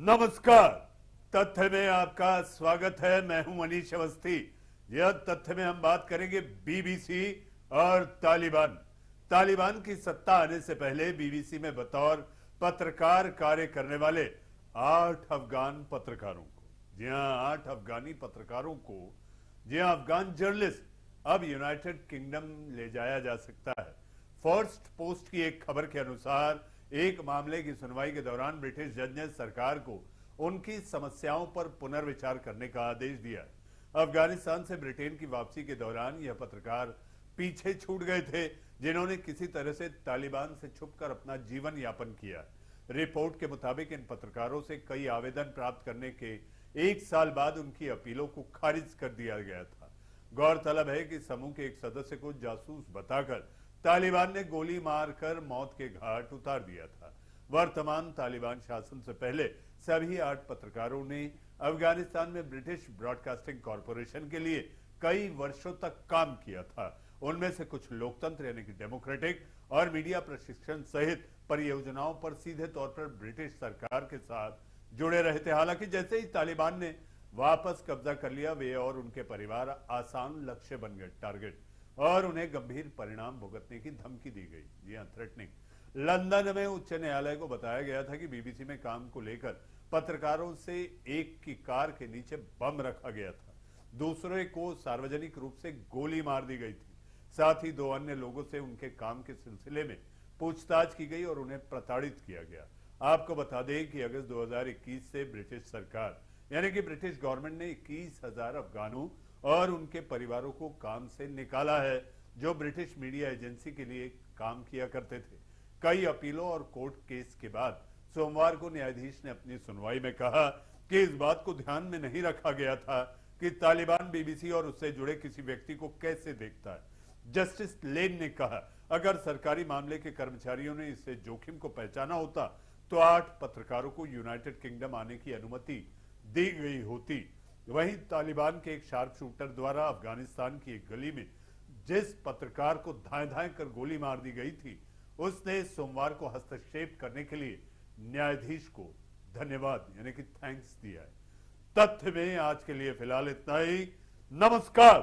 नमस्कार। तथ्य में आपका स्वागत है। मैं हूं मनीष अवस्थी। यह तथ्य में हम बात करेंगे बीबीसी और तालिबान। तालिबान की सत्ता आने से पहले बीबीसी में बतौर पत्रकार कार्य करने वाले 8 अफगान पत्रकारों को, जी हां 8 अफगानी पत्रकारों को, जी हां अफगान जर्नलिस्ट अब यूनाइटेड किंगडम ले जाया जा सकता है। फर्स्ट पोस्ट की एक खबर के अनुसार एक मामले की सुनवाई के दौरान ब्रिटिश जज ने सरकार को उनकी समस्याओं पर पुनर्विचार करने का आदेश दिया। अफगानिस्तान से ब्रिटेन की वापसी के दौरान यह पत्रकार पीछे छूट गए थे, जिन्होंने किसी तरह से तालिबान से छुपकर अपना जीवन यापन किया। रिपोर्ट के मुताबिक इन पत्रकारों से कई आवेदन प्राप्त करने के 1 साल बाद उनकी अपीलों को खारिज कर दिया गया था। गौरतलब है कि समूह के एक सदस्य को जासूस बताकर तालिबान ने गोली मारकर मौत के घाट उतार दिया था। वर्तमान तालिबान शासन से पहले सभी 8 पत्रकारों ने अफगानिस्तान में ब्रिटिश ब्रॉडकास्टिंग कॉरपोरेशन के लिए कई वर्षों तक काम किया था। उनमें से कुछ लोकतंत्र यानी कि डेमोक्रेटिक और मीडिया प्रशिक्षण सहित परियोजनाओं पर सीधे तौर पर ब्रिटिश सरकार के साथ जुड़े रहे थे। हालांकि जैसे ही तालिबान ने वापस कब्जा कर लिया, वे और उनके परिवार आसान लक्ष्य बन गए, टारगेट, और उन्हें गंभीर परिणाम भुगतने की धमकी दी गई। जी हां, थ्रेटनिंग। लंदन में उच्च न्यायालय को बताया गया था कि बीबीसी में काम को लेकर पत्रकारों से एक की कार के नीचे बम रखा गया था, दूसरे को सार्वजनिक रूप से गोली मार दी गई थी। साथ ही 2 अन्य लोगों से उनके काम के सिलसिले में पूछताछ की गई और उन्हें प्रताड़ित किया गया। आपको बता दें कि अगस्त 2021 से ब्रिटिश सरकार यानी कि ब्रिटिश गवर्नमेंट ने 21,000 अफगानों और उनके परिवारों को काम से निकाला है, जो ब्रिटिश मीडिया एजेंसी के लिए काम किया करते थे। कई अपीलों और कोर्ट केस के बाद सोमवार को न्यायाधीश ने अपनी सुनवाई में कहा कि इस बात को ध्यान में नहीं रखा गया था कि तालिबान बीबीसी और उससे जुड़े किसी व्यक्ति को कैसे देखता है। जस्टिस लेन ने कहा, अगर सरकारी मामले के कर्मचारियों ने इससे जोखिम को पहचाना होता तो 8 पत्रकारों को यूनाइटेड किंगडम आने की अनुमति दी गई होती। वहीं तालिबान के एक शार्प शूटर द्वारा अफगानिस्तान की एक गली में जिस पत्रकार को धाएं धाएं कर गोली मार दी गई थी, उसने सोमवार को हस्तक्षेप करने के लिए न्यायाधीश को धन्यवाद यानी कि थैंक्स दिया है। तथ्य में आज के लिए फिलहाल इतना ही। नमस्कार।